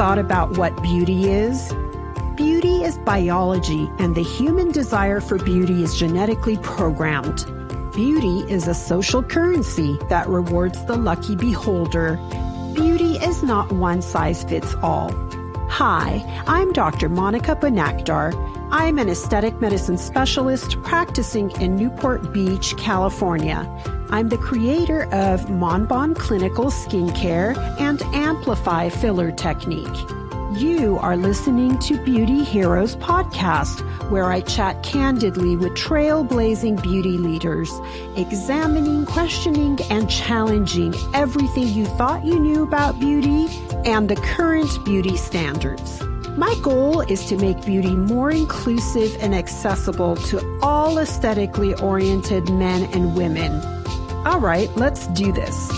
thought about what beauty is? Beauty is biology, and the human desire for beauty is genetically programmed. Beauty is a social currency that rewards the lucky beholder. Beauty is not one size fits all. Hi, I'm Dr. Monica Bonakdar. I'm an aesthetic medicine specialist practicing in Newport Beach, California. I'm the creator of Monbon Clinical Skincare and Amplify Filler Technique. You are listening to Beauty Heroes Podcast, where I chat candidly with trailblazing beauty leaders, examining, questioning, and challenging everything you thought you knew about beauty and the current beauty standards. My goal is to make beauty more inclusive and accessible to all aesthetically oriented men and women. All right, let's do this.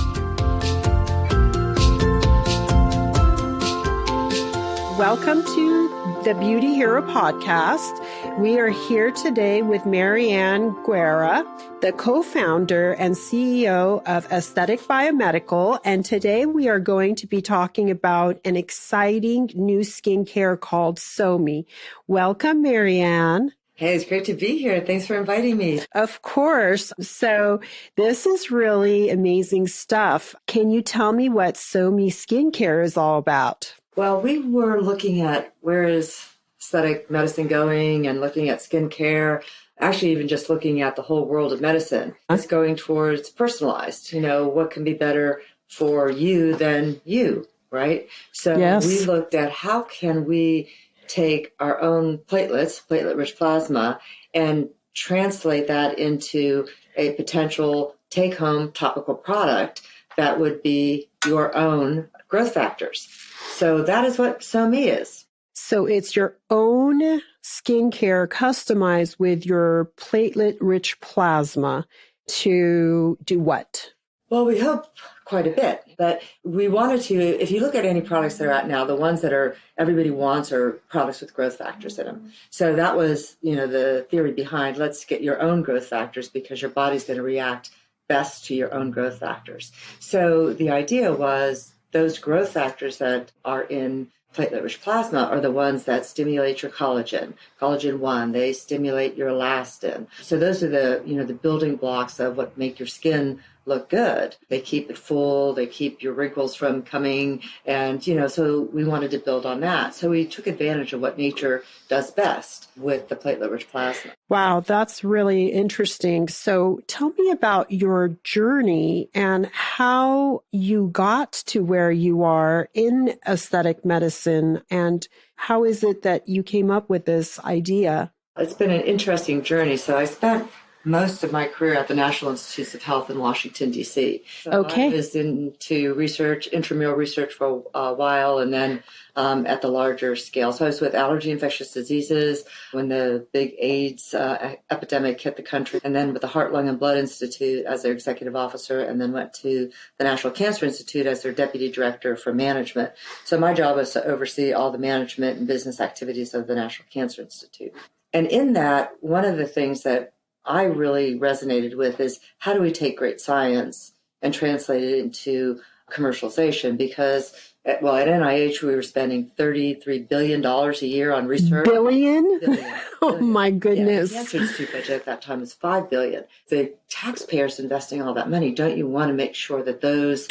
Welcome to the Beauty Hero Podcast. We are here today with MaryAnn Guerra, the co-founder and CEO of Aesthetic Biomedical. And today we are going to be talking about an exciting new skincare called Somi. Welcome, MaryAnn. Hey, it's great to be here. Thanks for inviting me. Of course. So this is really amazing stuff. Can you tell me what Somi Skincare is all about? Well, we were looking at where is aesthetic medicine going and looking at skincare, actually even just looking at the whole world of medicine. It's going towards personalized, what can be better for you than you, right? So Yes. We looked at how can we take our own platelets, platelet-rich plasma, and translate that into a potential take-home topical product that would be your own growth factors. So that is what Somi is. So it's your own skincare customized with your platelet-rich plasma to do what? Well, we hope quite a bit, but we wanted to, if you look at any products that are out now, the ones that are everybody wants are products with growth factors in them. So that was, the theory behind let's get your own growth factors because your body's going to react best to your own growth factors. So the idea was those growth factors that are in platelet-rich plasma are the ones that stimulate your collagen. Collagen 1, they stimulate your elastin. So those are the building blocks of what make your skin look good. They keep it full, they keep your wrinkles from coming, and, so we wanted to build on that. So we took advantage of what nature does best with the platelet-rich plasma. Wow, that's really interesting. So tell me about your journey and how you got to where you are in aesthetic medicine, and how is it that you came up with this idea? It's been an interesting journey. So I spent most of my career at the National Institutes of Health in Washington, D.C. So Okay. I was into research, intramural research for a while, and then at the larger scale. So I was with allergy infectious diseases when the big AIDS epidemic hit the country, and then with the Heart, Lung, and Blood Institute as their executive officer, and then went to the National Cancer Institute as their deputy director for management. So my job was to oversee all the management and business activities of the National Cancer Institute. And in that, one of the things that I really resonated with is how do we take great science and translate it into commercialization? Because, at NIH, we were spending $33 billion a year on research. Billion? Billion. Oh, my goodness. Yeah, the Cancer Institute budget at that time was $5 billion. The taxpayers investing all that money, don't you want to make sure that those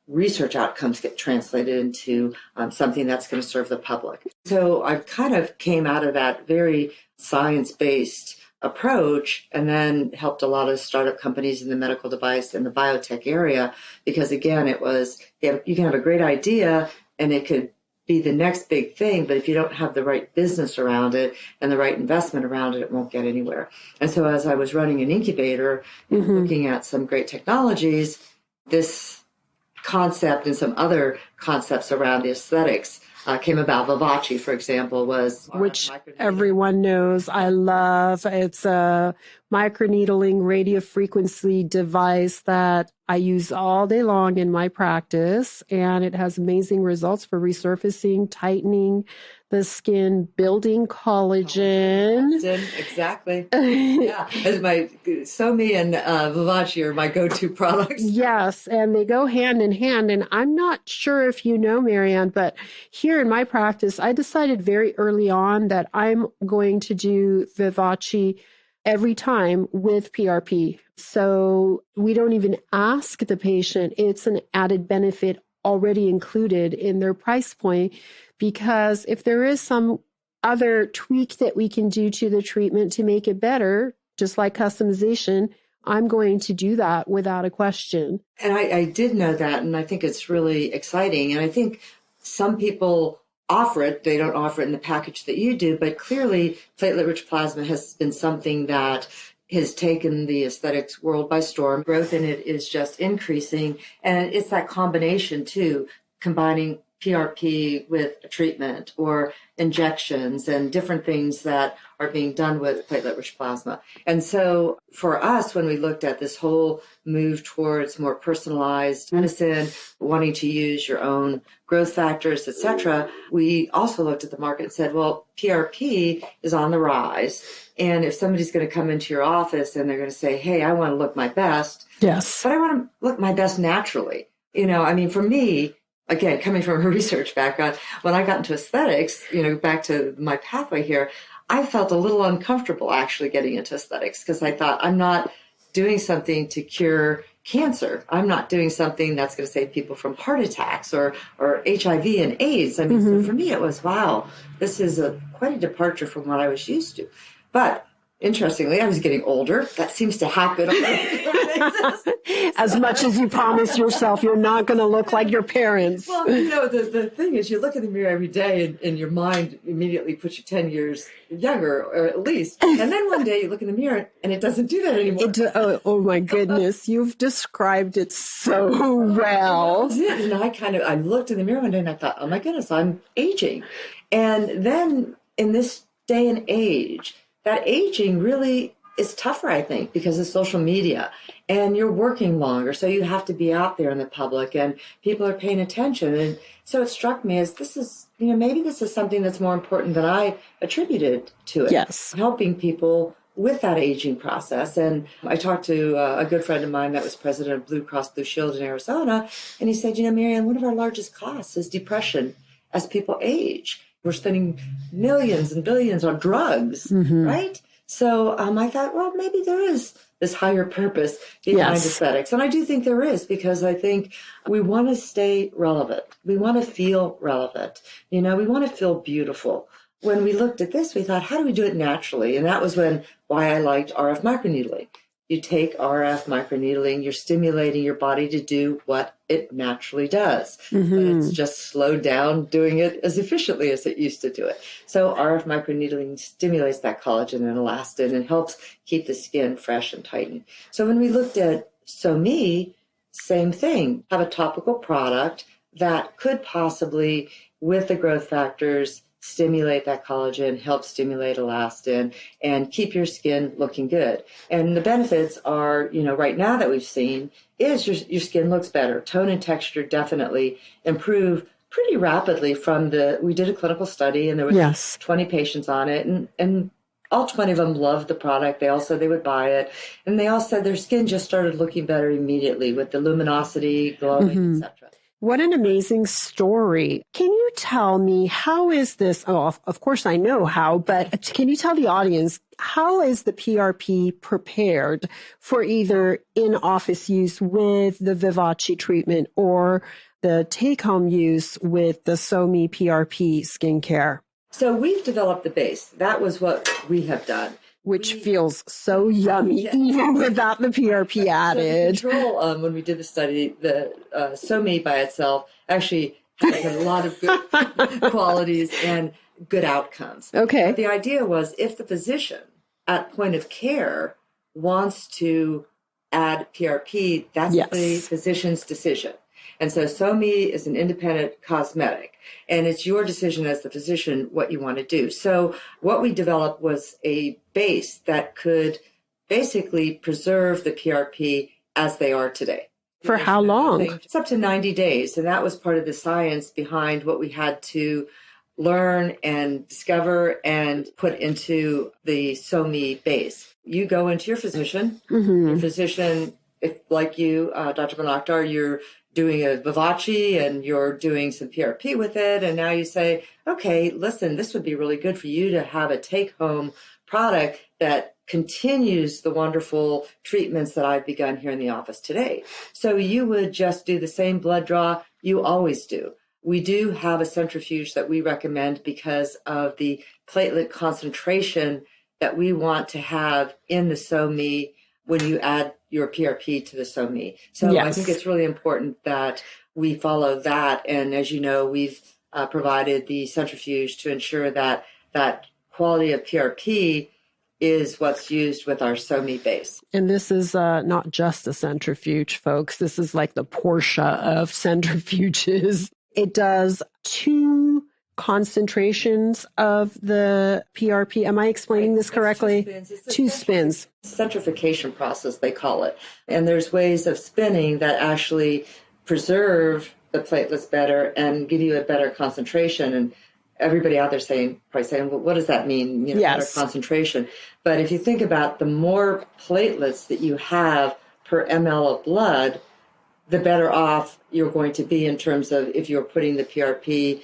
research outcomes get translated into something that's going to serve the public? So I kind of came out of that very science-based approach and then helped a lot of startup companies in the medical device and the biotech area because, again, it was you can have a great idea and it could be the next big thing, but if you don't have the right business around it and the right investment around it, it won't get anywhere. And so as I was running an incubator and looking at some great technologies, this concept and some other concepts around the aesthetics came about. Vivace, for example, was which everyone knows. I love. It's a microneedling radiofrequency device that I use all day long in my practice, and it has amazing results for resurfacing, tightening the skin, building collagen. Exactly. Yeah, as my Somi and Vivace are my go-to products. Yes, and they go hand in hand. And I'm not sure if you know, MaryAnn, but here in my practice, I decided very early on that I'm going to do Vivace every time with PRP. So we don't even ask the patient. It's an added benefit already included in their price point, because if there is some other tweak that we can do to the treatment to make it better, just like customization, I'm going to do that without a question. And I did know that, and I think it's really exciting. And I think some people offer it. They don't offer it in the package that you do, but clearly platelet-rich plasma has been something that has taken the aesthetics world by storm. Growth in it is just increasing. And it's that combination, too, combining PRP with a treatment or injections and different things that are being done with platelet-rich plasma. And so for us, when we looked at this whole move towards more personalized medicine, wanting to use your own growth factors, et cetera, we also looked at the market and said, well, PRP is on the rise. And if somebody's going to come into your office and they're going to say, hey, I want to look my best, yes, but I want to look my best naturally. I mean, for me, again, coming from a research background, when I got into aesthetics, back to my pathway here, I felt a little uncomfortable actually getting into aesthetics because I thought I'm not doing something to cure cancer. I'm not doing something that's going to save people from heart attacks or HIV and AIDS. I mean, so for me, it was, wow, this is quite a departure from what I was used to. But interestingly, I was getting older. That seems to happen on a regular basis. As much as you promise yourself you're not going to look like your parents. Well, the thing is, you look in the mirror every day and your mind immediately puts you 10 years younger, or at least. And then one day you look in the mirror and it doesn't do that anymore. Oh my goodness. You've described it so well. And I looked in the mirror one day and I thought, oh my goodness, I'm aging. And then in this day and age, that aging really is tougher, I think, because of social media and you're working longer. So you have to be out there in the public and people are paying attention. And so it struck me as this is, maybe this is something that's more important than I attributed to it. Yes. Helping people with that aging process. And I talked to a good friend of mine that was president of Blue Cross Blue Shield in Arizona. And he said, MaryAnn, one of our largest costs is depression as people age. We're spending millions and billions on drugs, right? So I thought, well, maybe there is this higher purpose behind aesthetics. And I do think there is, because I think we want to stay relevant. We want to feel relevant. We want to feel beautiful. When we looked at this, we thought, how do we do it naturally? And that was why I liked RF microneedling. You take RF microneedling, you're stimulating your body to do what it naturally does. But it's just slowed down doing it as efficiently as it used to do it. So RF microneedling stimulates that collagen and elastin and helps keep the skin fresh and tightened. So when we looked at SoMe, same thing. Have a topical product that could possibly, with the growth factors, stimulate that collagen, help stimulate elastin, and keep your skin looking good. And the benefits are, right now that we've seen, is your skin looks better. Tone and texture definitely improve pretty rapidly we did a clinical study and there was 20 patients on it, and all 20 of them loved the product. They all said they would buy it. And they all said their skin just started looking better immediately with the luminosity, glowing, etc. What an amazing story. Can you tell me, how is this? Oh, of course I know how, but can you tell the audience, how is the PRP prepared for either in-office use with the Vivace treatment or the take-home use with the SoMe PRP skincare? So we've developed the base. That was what we have done. Which feels so yummy, even without the PRP added. So the control, when we did the study, the SoMe by itself actually has a lot of good qualities and good outcomes. Okay. But the idea was, if the physician at point of care wants to add PRP, that's the physician's decision. And so SoMe is an independent cosmetic, and it's your decision as the physician what you want to do. So what we developed was a base that could basically preserve the PRP as they are today. For how long? It's up to 90 days. And that was part of the science behind what we had to learn and discover and put into the SoMe base. You go into your physician. Your physician, if like you, Dr. Banaktar, you're doing a Vivace and you're doing some PRP with it. And now you say, okay, listen, this would be really good for you to have a take-home product that continues the wonderful treatments that I've begun here in the office today. So you would just do the same blood draw you always do. We do have a centrifuge that we recommend because of the platelet concentration that we want to have in the SoMe when you add your PRP to the SoMe. So I think it's really important that we follow that. And as you know, we've provided the centrifuge to ensure that that quality of PRP is what's used with our SoMe base. And this is not just a centrifuge, folks. This is like the Porsche of centrifuges. It does 2 concentrations of the PRP. Am I explaining this correctly? 2 spins. Centrifugation process, they call it. And there's ways of spinning that actually preserve the platelets better and give you a better concentration. And everybody out there probably saying, well, what does that mean? Better concentration. But if you think about the more platelets that you have per ml of blood, the better off you're going to be in terms of if you're putting the PRP,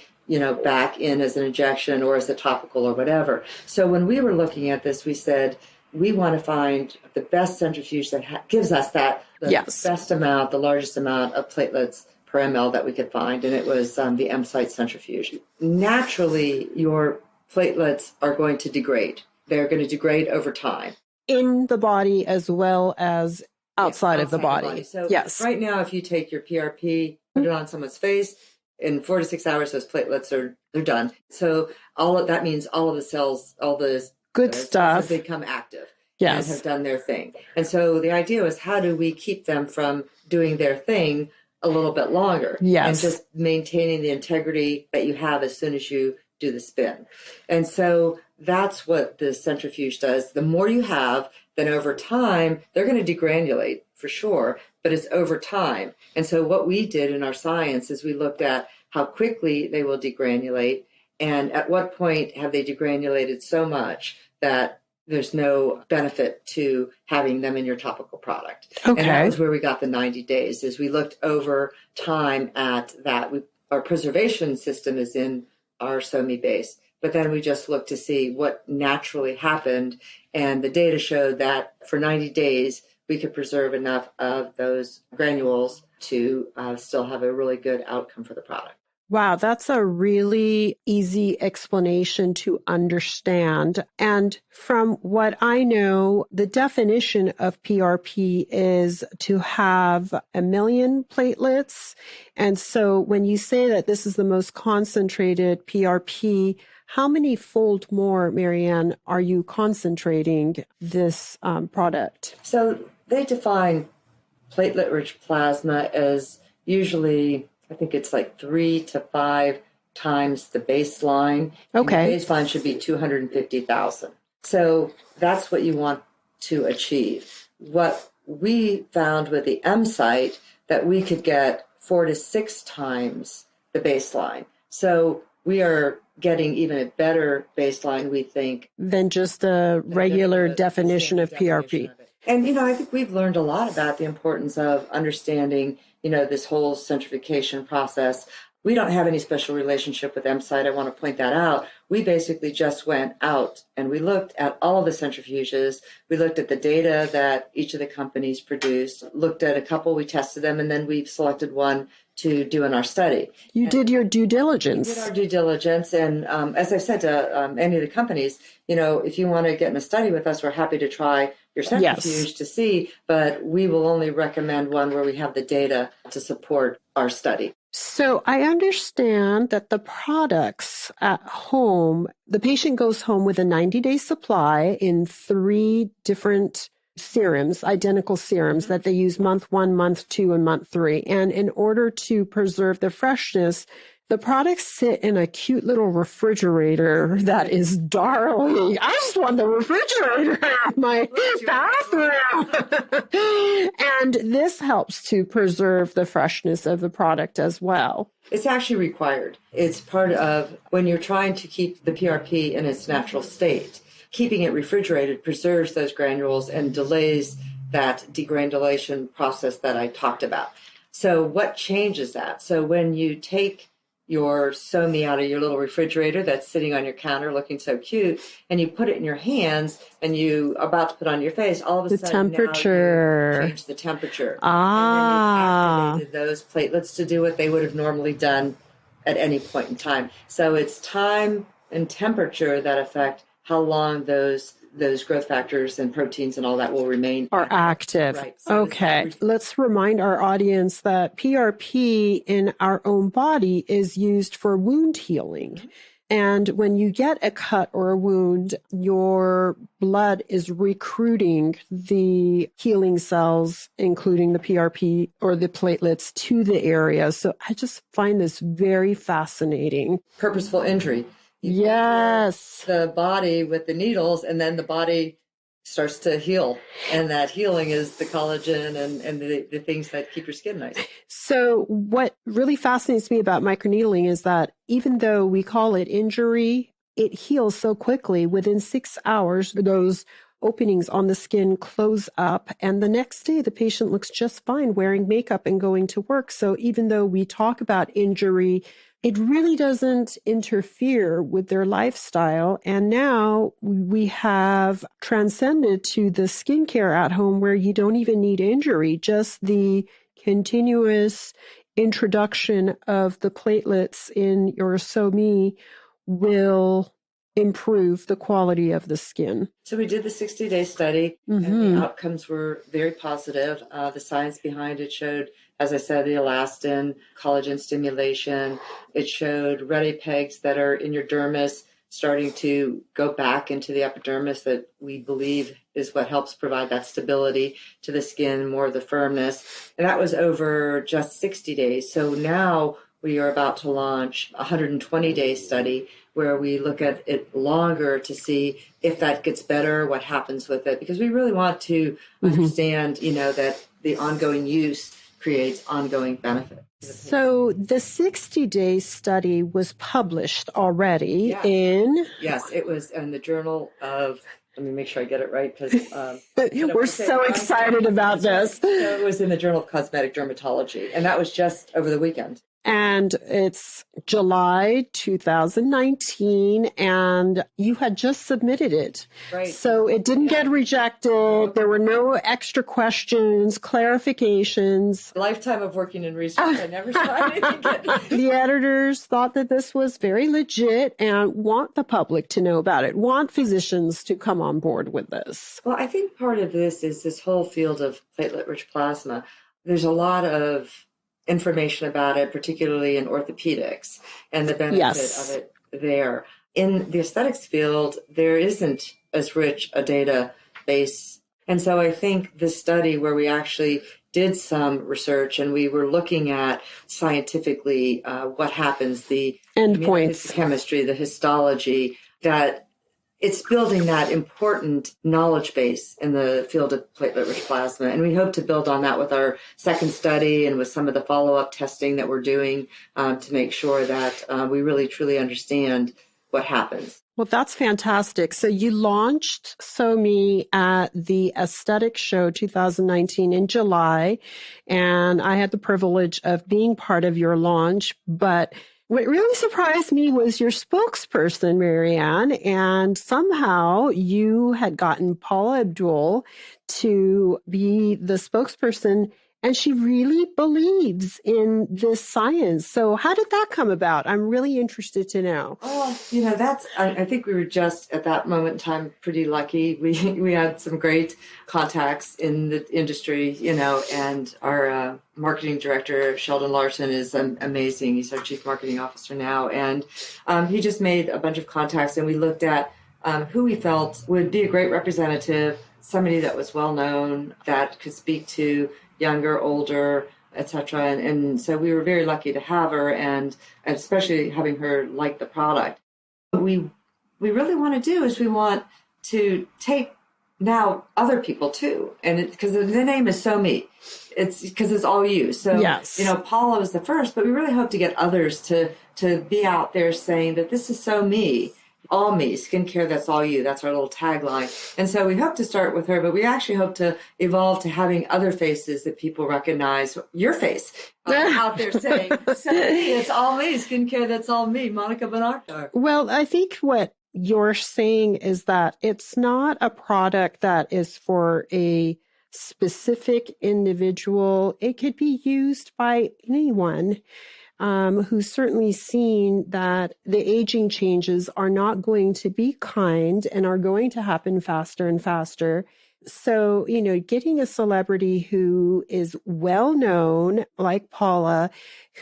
back in as an injection or as a topical or whatever. So when we were looking at this, we said, we want to find the best centrifuge that gives us the best amount, the largest amount of platelets per ml that we could find, and it was the M-Site centrifuge. Naturally, your platelets are going to degrade. They're going to degrade over time. In the body as well as outside of the body. So right now, if you take your PRP, put it on someone's face, in 4 to 6 hours, those platelets they're done. So that means all of the cells, all the good stuff, they become active and have done their thing. And so the idea was, how do we keep them from doing their thing a little bit longer? And just maintaining the integrity that you have as soon as you do the spin. And so that's what the centrifuge does. The more you have, then over time, they're going to degranulate for sure, but it's over time. And so what we did in our science is we looked at how quickly they will degranulate and at what point have they degranulated so much that there's no benefit to having them in your topical product. Okay. And that was where we got the 90 days, is we looked over time at that. Our preservation system is in our SoMe base, but then we just looked to see what naturally happened. And the data showed that for 90 days, we could preserve enough of those granules to still have a really good outcome for the product. Wow, that's a really easy explanation to understand. And from what I know, the definition of PRP is to have 1 million platelets. And so when you say that this is the most concentrated PRP, how many fold more, MaryAnn, are you concentrating this product? So they define platelet-rich plasma as usually, I think it's like 3 to 5 times the baseline. Okay. And the baseline should be 250,000. So that's what you want to achieve. What we found with the M-Site, that we could get 4 to 6 times the baseline. So we are getting even a better baseline, we think, than just a regular definition of PRP. And, I think we've learned a lot about the importance of understanding, this whole centrifugation process. We don't have any special relationship with M-Site. I want to point that out. We basically just went out and we looked at all of the centrifuges. We looked at the data that each of the companies produced, looked at a couple, we tested them, and then we selected one to do in our study. You did your due diligence. We did our due diligence. And as I've said to any of the companies, if you want to get in a study with us, we're happy to try your centrifuge to see, but we will only recommend one where we have the data to support our study. So I understand that the products at home, the patient goes home with a 90-day supply in 3 different serums, identical serums that they use month 1, month 2, and month 3. And in order to preserve the freshness, The products sit in a cute little refrigerator that is darling. I just want the refrigerator in my bathroom. And this helps to preserve the freshness of the product as well. It's actually required. It's part of when you're trying to keep the PRP in its natural state. Keeping it refrigerated preserves those granules and delays that degranulation process that I talked about. So what changes that? So when you take your SoMe out of your little refrigerator that's sitting on your counter looking so cute, and you put it in your hands and you are about to put on your face, all of a sudden temperature. Now you change the temperature. Ah. And then you've activated those platelets to do what they would have normally done at any point in time. So it's time and temperature that affect how long those growth factors and proteins and all that will remain active. Right. So okay. Let's remind our audience that PRP in our own body is used for wound healing. Mm-hmm. And when you get a cut or a wound, your blood is recruiting the healing cells, including the PRP or the platelets, to the area. So I just find this very fascinating. Purposeful injury. Yes. The body with the needles, and then the body starts to heal. And that healing is the collagen and the things that keep your skin nice. So what really fascinates me about microneedling is that even though we call it injury, it heals so quickly. Within 6 hours, those openings on the skin close up, and the next day the patient looks just fine wearing makeup and going to work. So even though we talk about injury, it really doesn't interfere with their lifestyle. And now we have transcended to the skincare at home where you don't even need injury, just the continuous introduction of the platelets in your SoMe will improve the quality of the skin. So we did the 60-day study, and the outcomes were very positive. The science behind it showed, as I said, the elastin, collagen stimulation. It showed ready pegs that are in your dermis starting to go back into the epidermis that we believe is what helps provide that stability to the skin, more of the firmness. And that was over just 60 days. So now we are about to launch a 120-day study where we look at it longer to see if that gets better, what happens with it, because we really want to understand, that the ongoing use creates ongoing benefit. So the 60-day study was published already in... Yes, it was in the Journal of... Let me make sure I get it right, because... we're so excited about this. So it was in the Journal of Cosmetic Dermatology, and that was just over the weekend. And it's July 2019, and you had just submitted it. Right. So it didn't get rejected. There were no extra questions, clarifications. A lifetime of working in research. I never saw anything. The editors thought that this was very legit and want the public to know about it, want physicians to come on board with this. Well, I think part of this is this whole field of platelet-rich plasma. There's a lot of information about it, particularly in orthopedics, and the benefit of it there. In the aesthetics field, there isn't as rich a database. And so I think this study where we actually did some research and we were looking at scientifically what happens, the endpoints, chemistry, the histology, that it's building that important knowledge base in the field of platelet-rich plasma. And we hope to build on that with our second study and with some of the follow-up testing that we're doing to make sure that we really, truly understand what happens. Well, that's fantastic. So you launched SoMe at the Aesthetic Show 2019 in July, and I had the privilege of being part of your launch, but what really surprised me was your spokesperson, MaryAnn, and somehow you had gotten Paula Abdul to be the spokesperson, and she really believes in this science. So how did that come about? I'm really interested to know. Oh, I think we were just at that moment in time pretty lucky. We had some great contacts in the industry, and our marketing director, Sheldon Larson, is amazing. He's our chief marketing officer now. And he just made a bunch of contacts, and we looked at who we felt would be a great representative, somebody that was well known, that could speak to younger, older, etc. And so we were very lucky to have her, and especially having her like the product. What we really want to do is we want to take now other people too, and because the name is So Me, it's because it's all you. So yes. Paula was the first, but we really hope to get others to be out there saying that this is So Me. All me, skincare that's all you. That's our little tagline. And so we hope to start with her, but we actually hope to evolve to having other faces that people recognize. Your face out there saying, so me, it's all me, skincare that's all me, Monica Bernard. Well, I think what you're saying is that it's not a product that is for a specific individual. It could be used by anyone. Who's certainly seen that the aging changes are not going to be kind and are going to happen faster and faster. So, getting a celebrity who is well known, like Paula,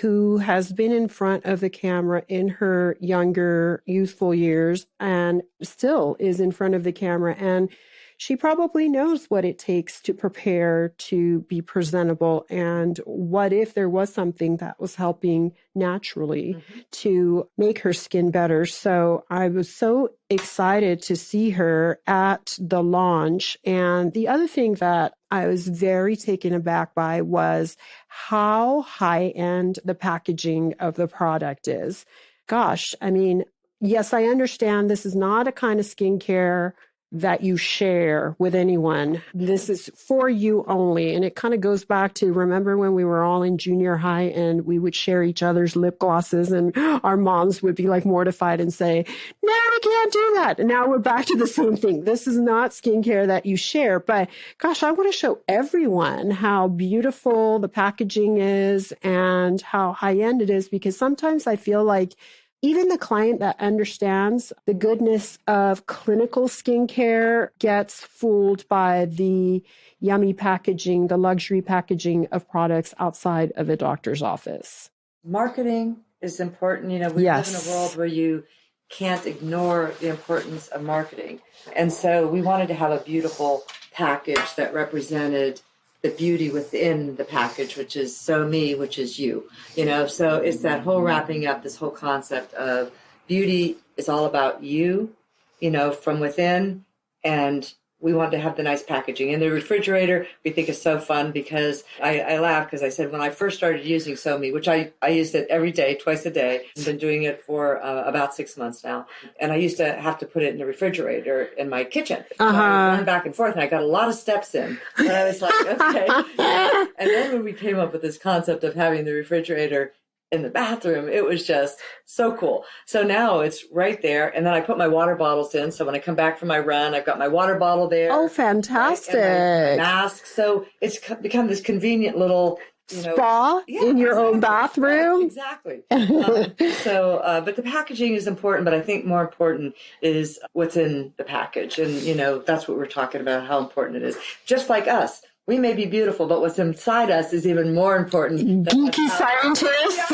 who has been in front of the camera in her younger, youthful years and still is in front of the camera, and she probably knows what it takes to prepare to be presentable, and what if there was something that was helping naturally to make her skin better. So I was so excited to see her at the launch. And the other thing that I was very taken aback by was how high-end the packaging of the product is. Gosh, I mean, yes, I understand this is not a kind of skincare that you share with anyone. This is for you only. And it kind of goes back to, remember when we were all in junior high and we would share each other's lip glosses and our moms would be like mortified and say, no, we can't do that. And now we're back to the same thing. This is not skincare that you share. But gosh, I want to show everyone how beautiful the packaging is and how high end it is, because sometimes I feel like even the client that understands the goodness of clinical skincare gets fooled by the yummy packaging, the luxury packaging of products outside of a doctor's office. Marketing is important. We live in a world where you can't ignore the importance of marketing. And so we wanted to have a beautiful package that represented the beauty within the package, which is So Me, which is you, so it's that whole wrapping up, this whole concept of beauty is all about you, from within. And we wanted to have the nice packaging. And the refrigerator, we think is so fun because I laugh because I said when I first started using So Me, which I used it every day, twice a day. I've been doing it for about 6 months now. And I used to have to put it in the refrigerator in my kitchen. So I would run back and forth, and I got a lot of steps in. And I was like, okay. And then when we came up with this concept of having the refrigerator in the bathroom, it was just so cool. So now it's right there. And then I put my water bottles in. So when I come back from my run, I've got my water bottle there. Oh, fantastic. Right? And my mask. So it's become this convenient little spa in your own bathroom. Exactly. But the packaging is important, but I think more important is what's in the package. And, that's what we're talking about, how important it is. Just like us. We may be beautiful, but what's inside us is even more important. Geeky scientists.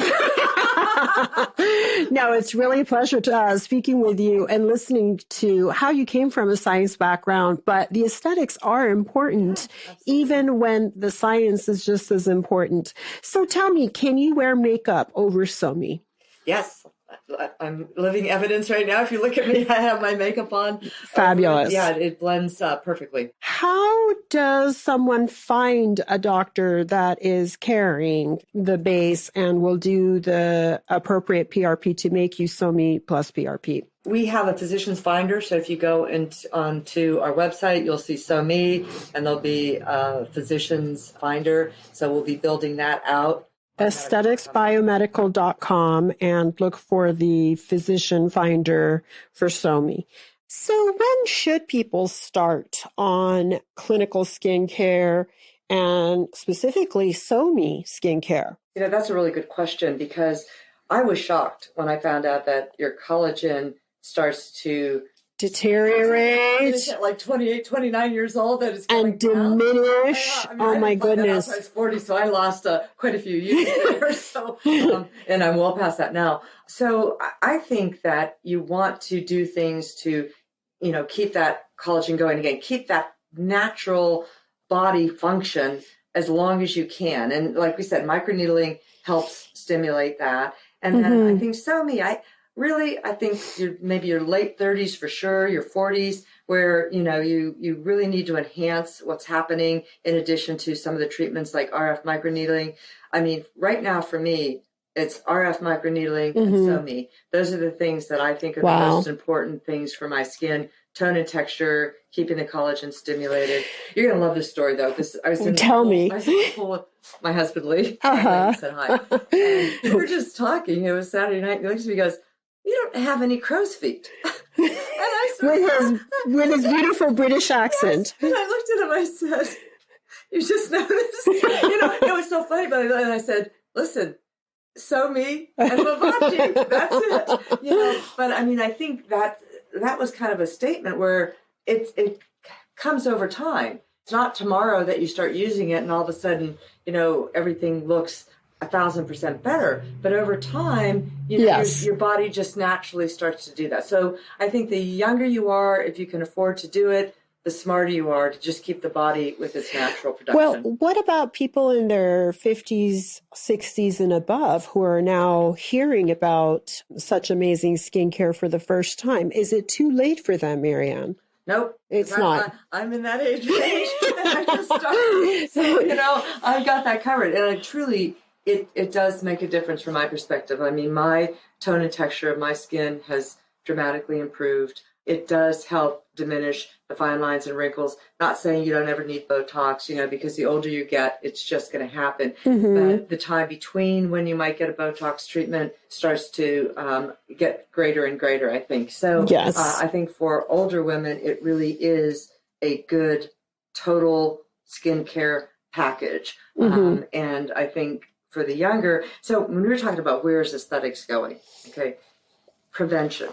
No, it's really a pleasure to speaking with you and listening to how you came from a science background, but the aesthetics are important, even when the science is just as important. So tell me, can you wear makeup over So Me? Yes. I'm living evidence right now. If you look at me, I have my makeup on. Fabulous. Yeah, it blends perfectly. How does someone find a doctor that is carrying the base and will do the appropriate PRP to make you So Me plus PRP? We have a physician's finder. So if you go onto our website, you'll see So Me, and there'll be a physician's finder. So we'll be building that out. aestheticsbiomedical.com and look for the physician finder for So Me. So when should people start on clinical skincare and specifically So Me skincare? That's a really good question, because I was shocked when I found out that your collagen starts to deteriorate at like 28, 29 years old, that it's and diminish. Oh my goodness. I was 40, so I lost quite a few years there. So, and I'm well past that now. So I think that you want to do things to, keep that collagen going again, keep that natural body function as long as you can. And like we said, microneedling helps stimulate that. And then I think I think maybe your late 30s for sure, your 40s, where, you really need to enhance what's happening in addition to some of the treatments like RF microneedling. I mean, right now for me, it's RF microneedling and SoMe. Those are the things that I think are the most important things for my skin. Tone and texture, keeping the collagen stimulated. You're going to love this story, though, because I was in the pool with my husband, Lee. He said hi. And we were just talking. It was Saturday night. And he looks at me and goes, "You don't have any crow's feet." And I said, with his beautiful British accent. Yes. And I looked at him, I said, "You just noticed?" It was so funny. But I said, "Listen, SoMe and Lavachi, that's it." But I mean, I think that was kind of a statement where it comes over time. It's not tomorrow that you start using it and all of a sudden, everything looks 1,000% better. But over time, your body just naturally starts to do that. So I think the younger you are, if you can afford to do it, the smarter you are to just keep the body with its natural production. Well, what about people in their 50s, 60s and above who are now hearing about such amazing skincare for the first time? Is it too late for them, MaryAnn? Nope. It's not. I'm in that age range. And I just started. So, I've got that covered. And I truly, it does make a difference from my perspective. I mean, my tone and texture of my skin has dramatically improved. It does help diminish the fine lines and wrinkles. Not saying you don't ever need Botox, because the older you get, it's just going to happen. But the time between when you might get a Botox treatment starts to get greater and greater, I think. So yes. I think for older women, it really is a good total skincare package. And I think for the younger, so when we were talking about where is aesthetics going, okay, prevention.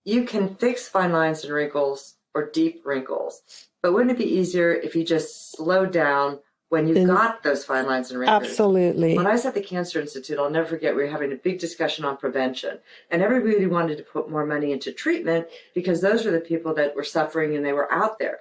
You can fix fine lines and wrinkles or deep wrinkles, but wouldn't it be easier if you just slowed down when you've got those fine lines and wrinkles? Absolutely. When I was at the Cancer Institute, I'll never forget, we were having a big discussion on prevention, and everybody wanted to put more money into treatment because those were the people that were suffering and they were out there.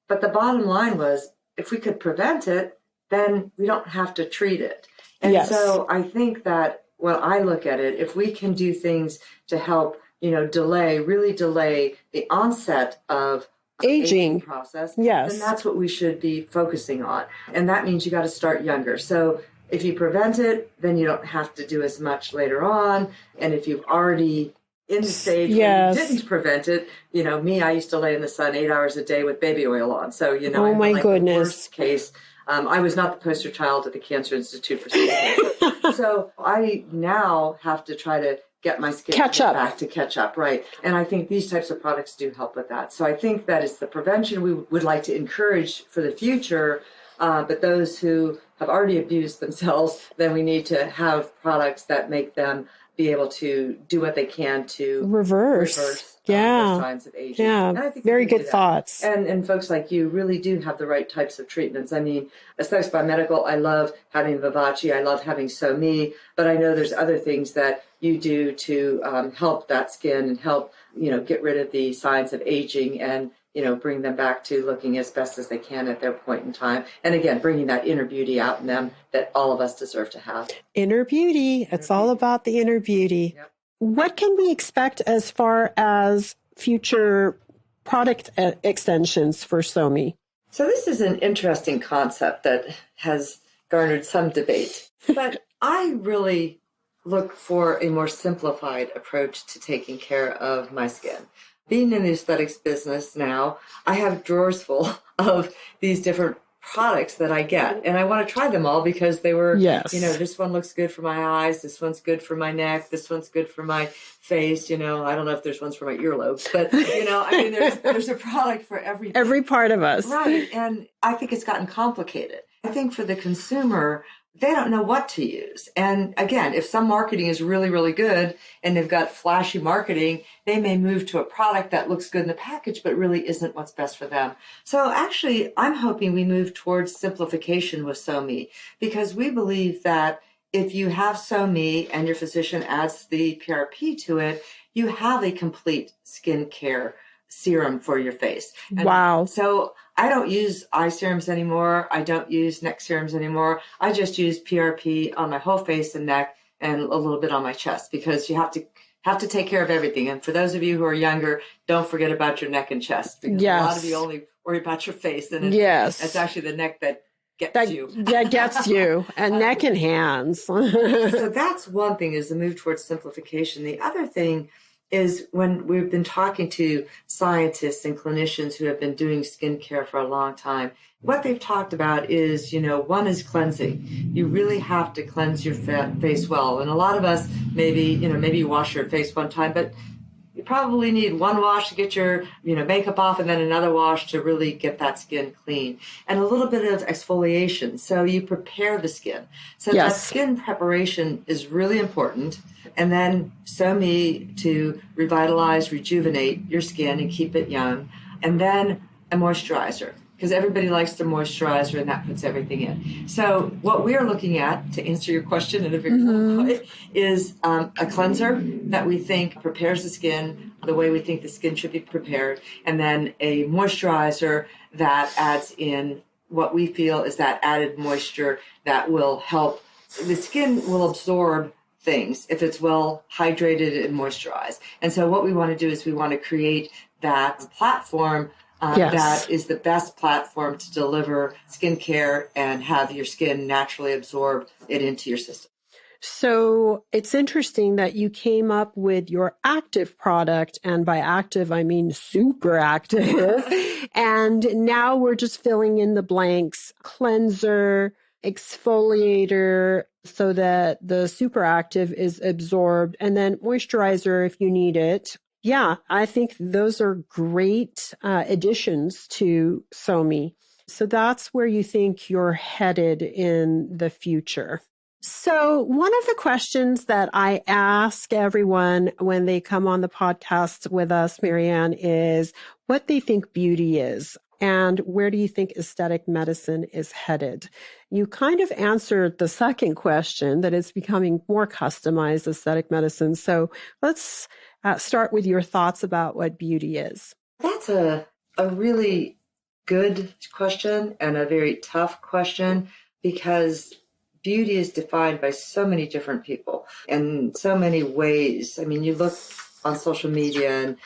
But the bottom line was, if we could prevent it, then we don't have to treat it. And so I think that when I look at it, if we can do things to help really delay the onset of aging process, then that's what we should be focusing on. And that means you got to start younger. So if you prevent it, then you don't have to do as much later on. And if you've already in the stage where you didn't prevent it, me, I used to lay in the sun 8 hours a day with baby oil on. So, oh my goodness. The worst case. I was not the poster child at the Cancer Institute for skincare. So I now have to try to get my skin back to catch up, right? And I think these types of products do help with that. So I think that is the prevention we would like to encourage for the future. But those who have already abused themselves, then we need to have products that make them be able to do what they can to reverse the signs of aging. Yeah, and I think very good thoughts. And folks like you really do have the right types of treatments. I mean, Aesthetics Biomedical, I love having Vivace, I love having SoMe, but I know there's other things that you do to help that skin and help, get rid of the signs of aging and, bring them back to looking as best as they can at their point in time. And again, bringing that inner beauty out in them that all of us deserve to have. Inner beauty. It's all about the inner beauty. Yep. What can we expect as far as future product extensions for SoMe? So this is an interesting concept that has garnered some debate, but I really look for a more simplified approach to taking care of my skin. Being in the aesthetics business now, I have drawers full of these different products that I get, and I want to try them all because they were, this one looks good for my eyes, this one's good for my neck, this one's good for my face, I don't know if there's ones for my earlobes, but, there's a product for everything. Every part of us. Right, and I think it's gotten complicated. I think for the consumer, they don't know what to use. And again, if some marketing is really, really good and they've got flashy marketing, they may move to a product that looks good in the package, but really isn't what's best for them. So actually, I'm hoping we move towards simplification with SoMe, because we believe that if you have SoMe and your physician adds the PRP to it, you have a complete skincare serum for your face. And wow. So I don't use eye serums anymore. I don't use neck serums anymore. I just use PRP on my whole face and neck and a little bit on my chest, because you have to take care of everything. And for those of you who are younger, don't forget about your neck and chest, because a lot of you only worry about your face, and it's actually the neck that gets you. That gets you, and neck and hands. So that's one thing, is the move towards simplification. The other thing is, when we've been talking to scientists and clinicians who have been doing skincare for a long time, what they've talked about is, one is cleansing. You really have to cleanse your face well. And a lot of us, maybe you wash your face one time, but you probably need one wash to get your, makeup off, and then another wash to really get that skin clean, and a little bit of exfoliation. So you prepare the skin. So that skin preparation is really important. And then to revitalize, rejuvenate your skin and keep it young. And then a moisturizer, because everybody likes the moisturizer, and that puts everything in. So what we are looking at, to answer your question in a very quick way, is a cleanser that we think prepares the skin the way we think the skin should be prepared, and then a moisturizer that adds in what we feel is that added moisture that will help. The skin will absorb things if it's well hydrated and moisturized. And so what we want to do is we want to create that platform that is the best platform to deliver skincare and have your skin naturally absorb it into your system. So it's interesting that you came up with your active product, and by active, I mean super active. And now we're just filling in the blanks: cleanser, exfoliator, so that the super active is absorbed, and then moisturizer if you need it. Yeah, I think those are great additions to Somi. So that's where you think you're headed in the future. So one of the questions that I ask everyone when they come on the podcast with us, MaryAnn, is what they think beauty is, and where do you think aesthetic medicine is headed? You kind of answered the second question, that it's becoming more customized aesthetic medicine. So let's start with your thoughts about what beauty is. That's a really good question, and a very tough question, because beauty is defined by so many different people in so many ways. I mean, you look on social media and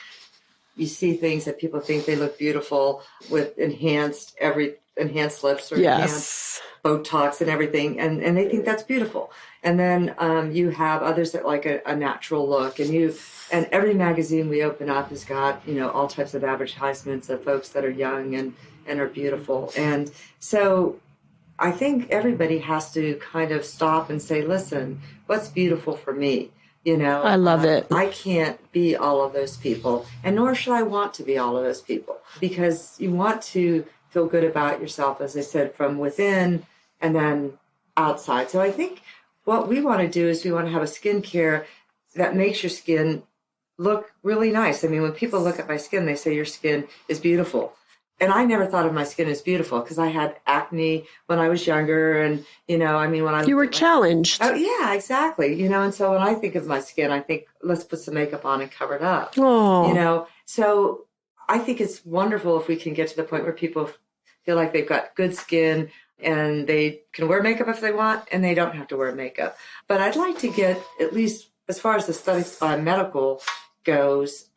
you see things that people think they look beautiful with enhanced lips or enhanced Botox and everything, and they think that's beautiful. And then you have others that like a natural look, and every magazine we open up has got all types of advertisements of folks that are young and are beautiful. And so I think everybody has to kind of stop and say, listen, what's beautiful for me? I love it. I can't be all of those people, and nor should I want to be all of those people, because you want to feel good about yourself, as I said, from within and then outside. So I think what we want to do is we want to have a skincare that makes your skin look really nice. I mean, when people look at my skin, they say your skin is beautiful. And I never thought of my skin as beautiful, because I had acne when I was younger. And, when you were challenged. Oh, yeah, exactly. And so when I think of my skin, I think, let's put some makeup on and cover it up. Oh. So I think it's wonderful if we can get to the point where people feel like they've got good skin and they can wear makeup if they want, and they don't have to wear makeup. But I'd like to get, at least as far as Aesthetic Biomedical goes,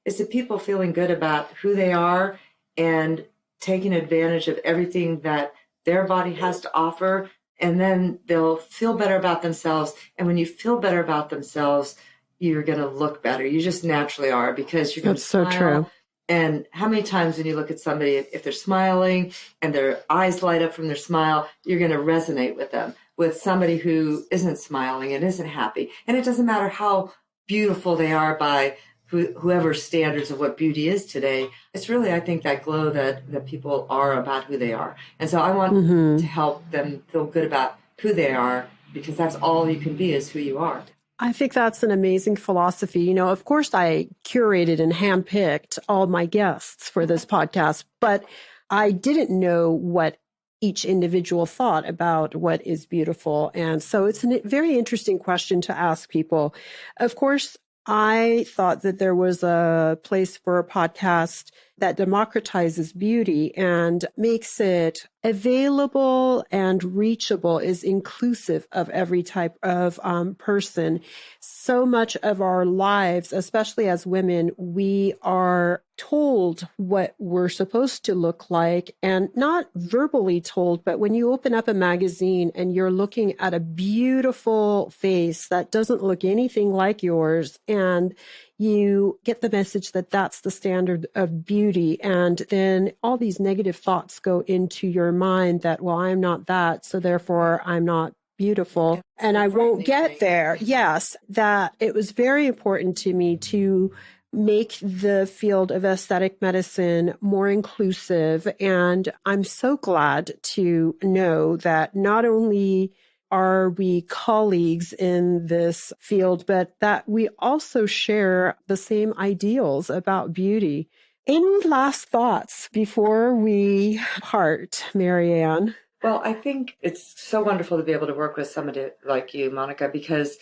is the people feeling good about who they are and taking advantage of everything that their body has to offer, and then they'll feel better about themselves. And when you feel better about themselves, you're going to look better. You just naturally are, because you're going to smile. That's so true. And how many times when you look at somebody, if they're smiling and their eyes light up from their smile, you're going to resonate with them. With somebody who isn't smiling and isn't happy, and it doesn't matter how beautiful they are by whoever's standards of what beauty is today, it's really, I think, that glow that people are about who they are. And so I want to help them feel good about who they are, because that's all you can be, is who you are. I think that's an amazing philosophy. Of course, I curated and handpicked all my guests for this podcast, but I didn't know what each individual thought about what is beautiful. And so it's a very interesting question to ask people. Of course, I thought that there was a place for a podcast that democratizes beauty and makes it available and reachable, is inclusive of every type of person. So much of our lives, especially as women, we are told what we're supposed to look like, and not verbally told, but when you open up a magazine and you're looking at a beautiful face that doesn't look anything like yours, and you get the message that that's the standard of beauty. And then all these negative thoughts go into your mind that, well, I'm not that, so therefore I'm not beautiful and I won't get there. Yes, that it was very important to me to make the field of aesthetic medicine more inclusive. And I'm so glad to know that not only are we colleagues in this field, but that we also share the same ideals about beauty. Any last thoughts before we part, MaryAnn? Well, I think it's so wonderful to be able to work with somebody like you, Monica, because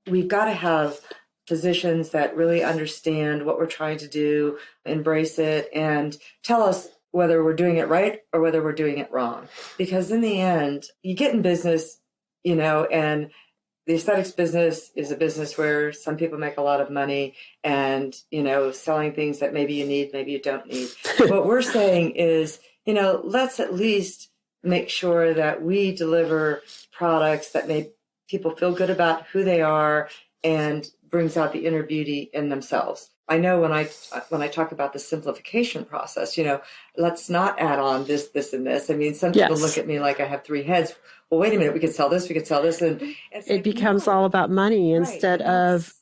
we've got to have physicians that really understand what we're trying to do, embrace it, and tell us whether we're doing it right or whether we're doing it wrong. Because in the end, you get in business, and the aesthetics business is a business where some people make a lot of money and, selling things that maybe you need, maybe you don't need. What we're saying is, let's at least make sure that we deliver products that make people feel good about who they are and brings out the inner beauty in themselves. I know when I talk about the simplification process, let's not add on this, and this. I mean, some people look at me like I have three heads. Well, wait a minute, we could sell this, and it becomes all about money instead of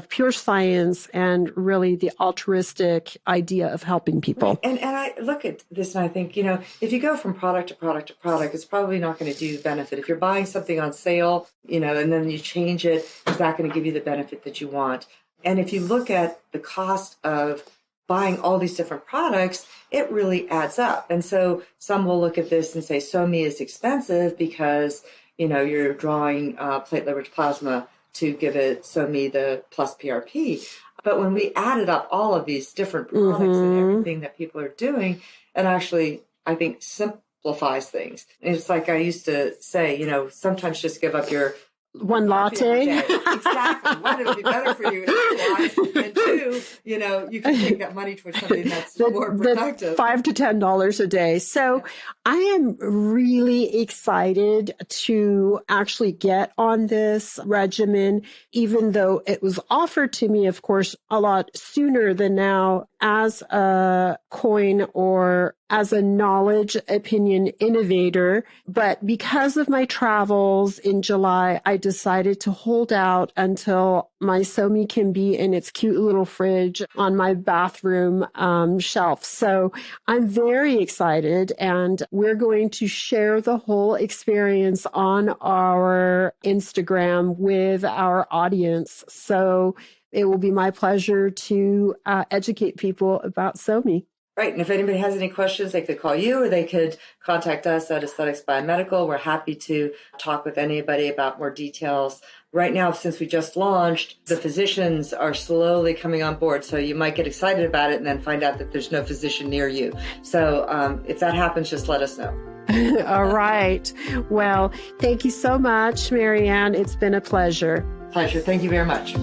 pure science and really the altruistic idea of helping people. Right. And I look at this and I think, if you go from product to product to product, it's probably not going to do you benefit. If you're buying something on sale, and then you change it, it's not going to give you the benefit that you want. And if you look at the cost of buying all these different products, it really adds up. And so some will look at this and say, SoMe is expensive because, you're drawing platelet-rich plasma to give it SoMe the plus PRP. But when we added up all of these different products and everything that people are doing, it actually, I think, simplifies things. It's like I used to say, sometimes just give up your one latte. Exactly. One, it'll be better for you. And two, you can take that money towards something that's more productive. $5 to $10 a day. So I am really excited to actually get on this regimen, even though it was offered to me, of course, a lot sooner than now as a coin or as a knowledge opinion innovator. But because of my travels in July, I decided to hold out until my SoMe can be in its cute little fridge on my bathroom shelf. So I'm very excited, and we're going to share the whole experience on our Instagram with our audience. So it will be my pleasure to educate people about SoMe. Right. And if anybody has any questions, they could call you or they could contact us at Aesthetics Biomedical. We're happy to talk with anybody about more details. Right now, since we just launched, the physicians are slowly coming on board. So you might get excited about it and then find out that there's no physician near you. So if that happens, just let us know. All right. Well, thank you so much, MaryAnn. It's been a pleasure. Pleasure. Thank you very much.